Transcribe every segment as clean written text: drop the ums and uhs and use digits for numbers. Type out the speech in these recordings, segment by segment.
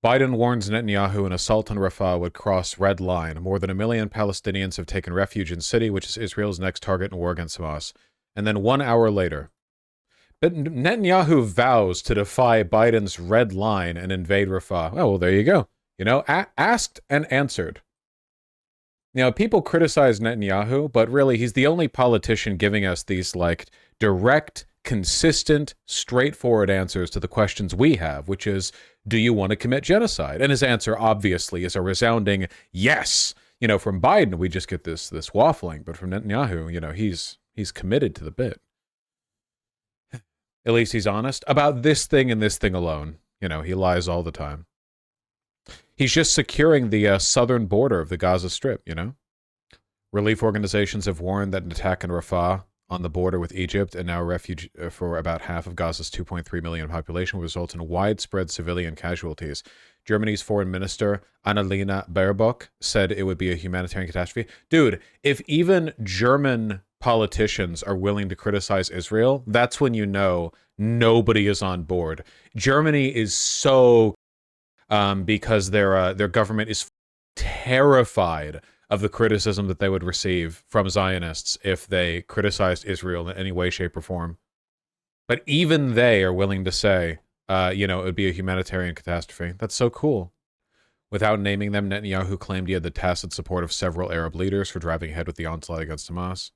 Biden warns Netanyahu an assault on Rafah would cross red line. More than 1 million Palestinians have taken refuge in city, which is Israel's next target in war against Hamas. And then 1 hour later, but Netanyahu vows to defy Biden's red line and invade Rafah. Oh, well, there you go. You know, asked and answered. You know, people criticize Netanyahu, but really he's the only politician giving us these, like, direct, consistent, straightforward answers to the questions we have, which is, do you want to commit genocide? And his answer, obviously, is a resounding yes. You know, from Biden, we just get this waffling, but from Netanyahu, you know, he's committed to the bit. At least he's honest about this thing and this thing alone. You know, he lies all the time. He's just securing the southern border of the Gaza Strip, you know? Relief organizations have warned that an attack in Rafah on the border with Egypt and now refuge for about half of Gaza's 2.3 million population will result in widespread civilian casualties. Germany's foreign minister, Annalena Baerbock, said it would be a humanitarian catastrophe. Dude, if even German politicians are willing to criticize Israel, that's when you know nobody is on board. Germany is so because their government is terrified of the criticism that they would receive from Zionists if they criticized Israel in any way, shape, or form. But even they are willing to say, you know, it would be a humanitarian catastrophe. That's so cool. Without naming them, Netanyahu claimed he had the tacit support of several Arab leaders for driving ahead with the onslaught against Hamas.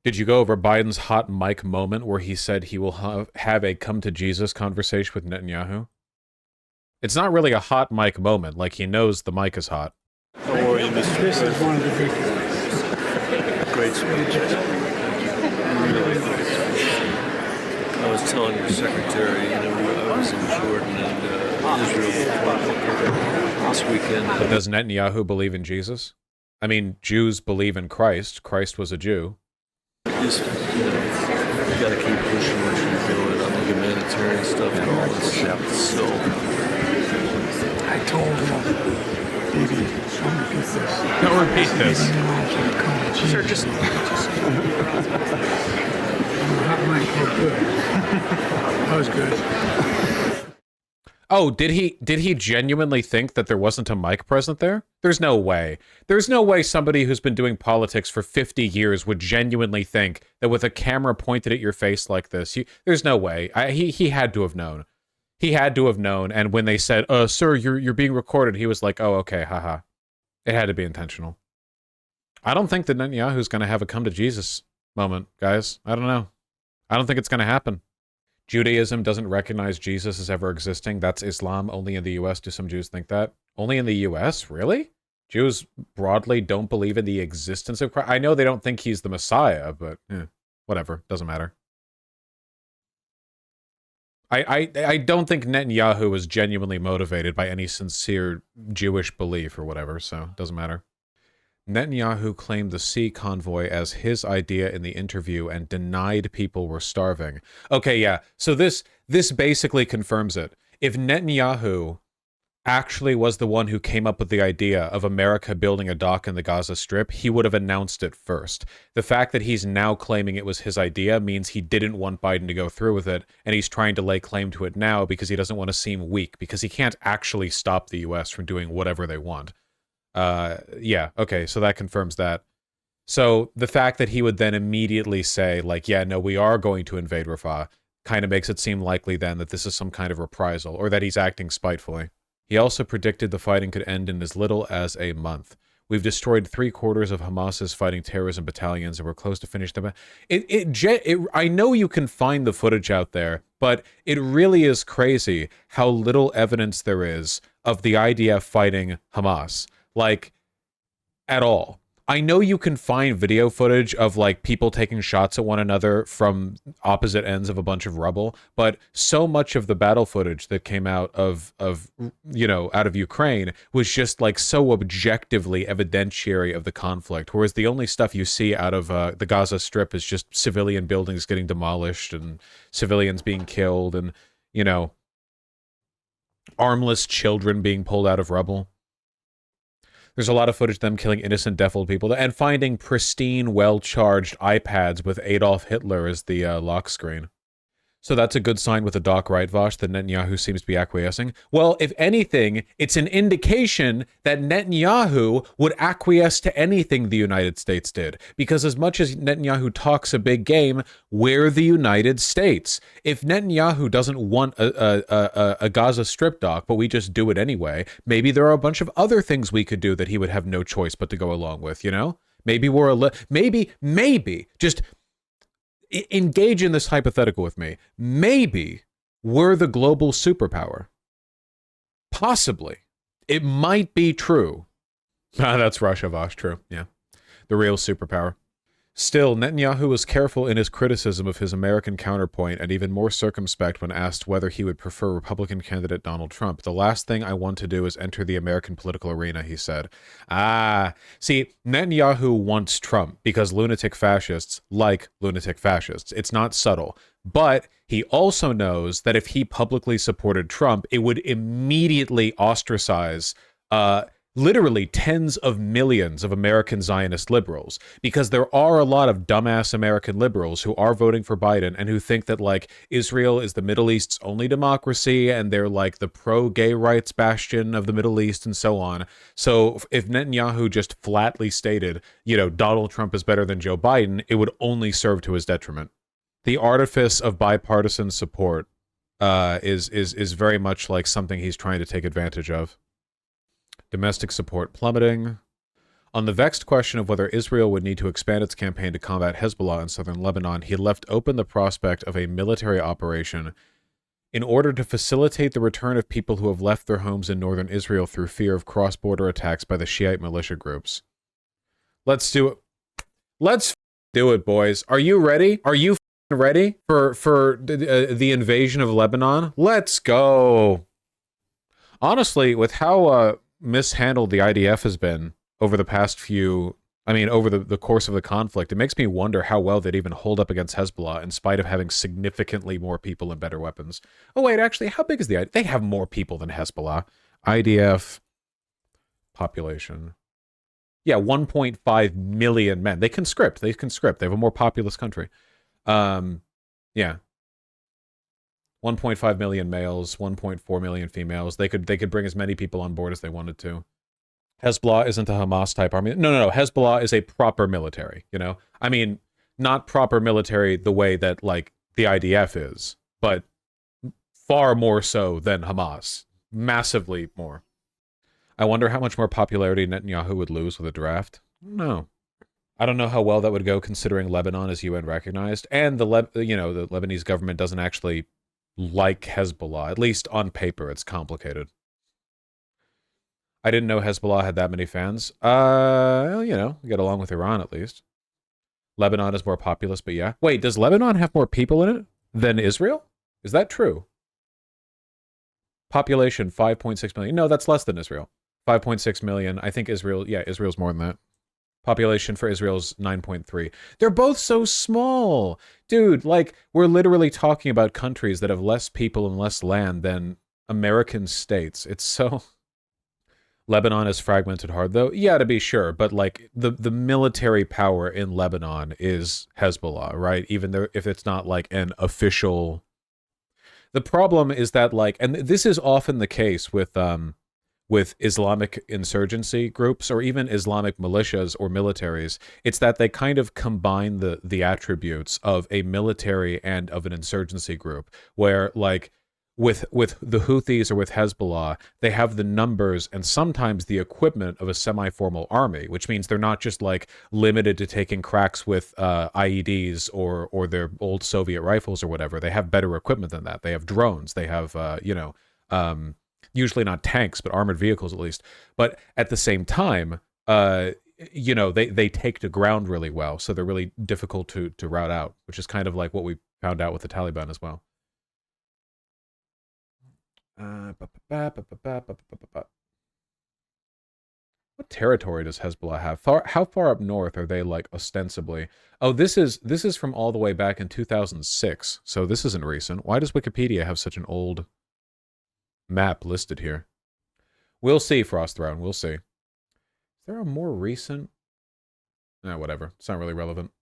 Did you go over Biden's hot mic moment where he said he will have a come to Jesus conversation with Netanyahu? It's not really a hot mic moment, like he knows the mic is hot. How are you, Mr. This is one of the big Great speech. I was telling your secretary, you know, I was in Jordan and Israel this weekend. But does Netanyahu believe in Jesus? I mean, Jews believe in Christ. Christ was a Jew. Just, you know, you gotta keep pushing what you're doing on the humanitarian stuff and all this stuff. So, I told him, baby, don't repeat this. Don't repeat this. Sir, just... Hot mic, oh, good. That was good. Oh, did he genuinely think that there wasn't a mic present there? There's no way. There's no way somebody who's been doing politics for 50 years would genuinely think that with a camera pointed at your face like this, there's no way. He had to have known. He had to have known, and when they said, sir, you're being recorded, he was like, oh, okay, haha. It had to be intentional. I don't think that Netanyahu's going to have a come to Jesus moment, guys. I don't know. I don't think it's going to happen. Judaism doesn't recognize Jesus as ever existing. That's Islam. Only in the U.S. do some Jews think that. Only in the U.S.? Really? Jews broadly don't believe in the existence of Christ. I know they don't think he's the Messiah, but whatever. Doesn't matter. I don't think Netanyahu was genuinely motivated by any sincere Jewish belief or whatever, so it doesn't matter. Netanyahu claimed the sea convoy as his idea in the interview and denied people were starving. Okay, yeah, so this basically confirms it. If Netanyahu actually was the one who came up with the idea of America building a dock in the Gaza Strip, he would have announced it first. The fact that he's now claiming it was his idea means he didn't want Biden to go through with it, and he's trying to lay claim to it now because he doesn't want to seem weak, because he can't actually stop the U.S. from doing whatever they want. Yeah, okay, so that confirms that. So the fact that he would then immediately say, like, yeah, no, we are going to invade Rafah, kind of makes it seem likely then that this is some kind of reprisal, or that he's acting spitefully. He also predicted the fighting could end in as little as a month. We've destroyed 3/4 of Hamas's fighting terrorism battalions, and we're close to finish them. I know you can find the footage out there, but it really is crazy how little evidence there is of the IDF fighting Hamas. Like, at all. I know you can find video footage of, like, people taking shots at one another from opposite ends of a bunch of rubble, but so much of the battle footage that came out of you know, out of Ukraine was just, like, so objectively evidentiary of the conflict, whereas the only stuff you see out of the Gaza Strip is just civilian buildings getting demolished and civilians being killed and, you know, armless children being pulled out of rubble. There's a lot of footage of them killing innocent, deaf old people and finding pristine, well-charged iPads with Adolf Hitler as the lock screen. So that's a good sign with the Doc right, Vosh, that Netanyahu seems to be acquiescing. Well, if anything, it's an indication that Netanyahu would acquiesce to anything the United States did. Because as much as Netanyahu talks a big game, we're the United States. If Netanyahu doesn't want a Gaza Strip doc, but we just do it anyway, maybe there are a bunch of other things we could do that he would have no choice but to go along with, you know? Maybe maybe, just engage in this hypothetical with me. Maybe we're the global superpower. Possibly. It might be true. That's Russia, Vosh. True. Yeah. The real superpower. Still, Netanyahu was careful in his criticism of his American counterpoint and even more circumspect when asked whether he would prefer Republican candidate Donald Trump. The last thing I want to do is enter the American political arena, he said. See, Netanyahu wants Trump because lunatic fascists like lunatic fascists. It's not subtle. But he also knows that if he publicly supported Trump, it would immediately ostracize literally tens of millions of American Zionist liberals, because there are a lot of dumbass American liberals who are voting for Biden and who think that, like, Israel is the Middle East's only democracy and they're like the pro-gay rights bastion of the Middle East and so on. So if Netanyahu just flatly stated, you know, Donald Trump is better than Joe Biden, it would only serve to his detriment. The artifice of bipartisan support is very much like something he's trying to take advantage of. Domestic support plummeting. On the vexed question of whether Israel would need to expand its campaign to combat Hezbollah in southern Lebanon, he left open the prospect of a military operation in order to facilitate the return of people who have left their homes in northern Israel through fear of cross-border attacks by the Shiite militia groups. Let's do it. Let's do it, boys. Are you ready? Are you ready for the invasion of Lebanon? Let's go. Honestly, with how mishandled the IDF has been over the past over the course of the conflict, it makes me wonder how well they'd even hold up against Hezbollah in spite of having significantly more people and better weapons. Oh wait, actually, how big is the IDF? They have more people than Hezbollah. IDF population. Yeah, 1.5 million men. They conscript. They have a more populous country. Yeah. 1.5 million males, 1.4 million females. They could bring as many people on board as they wanted to. Hezbollah isn't a Hamas type army. No. Hezbollah is a proper military, you know? I mean, not proper military the way that, like, the IDF is, but far more so than Hamas. Massively more. I wonder how much more popularity Netanyahu would lose with a draft. No. I don't know how well that would go considering Lebanon is UN recognized, and the Lebanese government doesn't actually like Hezbollah. At least on paper, it's complicated. I didn't know Hezbollah had that many fans. Well, you know, we get along with Iran at least. Lebanon is more populous, but yeah. Wait, does Lebanon have more people in it than Israel? Is that true? Population 5.6 million. No, that's less than Israel. 5.6 million. I think Israel's more than that. Population for Israel's 9.3. They're both so small. Dude, like, we're literally talking about countries that have less people and less land than American states. It's so... Lebanon is fragmented hard, though. Yeah, to be sure. But, like, the military power in Lebanon is Hezbollah, right? Even though if it's not, like, an official... The problem is that, like... And this is often the case with Islamic insurgency groups or even Islamic militias or militaries. It's that they kind of combine the attributes of a military and of an insurgency group, where, like, with the Houthis or with Hezbollah, they have the numbers and sometimes the equipment of a semi-formal army, which means they're not just, like, limited to taking cracks with IEDs or their old Soviet rifles or whatever. They have better equipment than that. They have drones. They have, usually not tanks, but armored vehicles at least. But at the same time, they take to ground really well, so they're really difficult to rout out, which is kind of like what we found out with the Taliban as well. What territory does Hezbollah have? How far up north are they, like, ostensibly? Oh, this is from all the way back in 2006, so this isn't recent. Why does Wikipedia have such an old map listed here? We'll see, Frost Throne. We'll see. Is there a more recent? Whatever. It's not really relevant.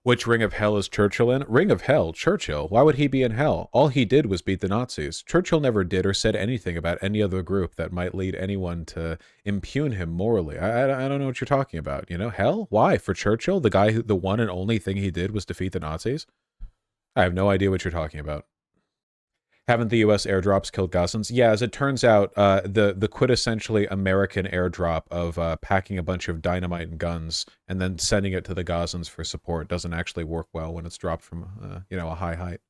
Which Ring of Hell is Churchill in? Ring of Hell? Churchill? Why would he be in hell? All he did was beat the Nazis. Churchill never did or said anything about any other group that might lead anyone to impugn him morally. I don't know what you're talking about. You know, hell? Why? For Churchill? The guy who, the one and only thing he did was defeat the Nazis? I have no idea what you're talking about. Haven't the U.S. airdrops killed Gazans? Yeah, as it turns out, the quintessentially American airdrop of packing a bunch of dynamite and guns and then sending it to the Gazans for support doesn't actually work well when it's dropped from, you know, a high height.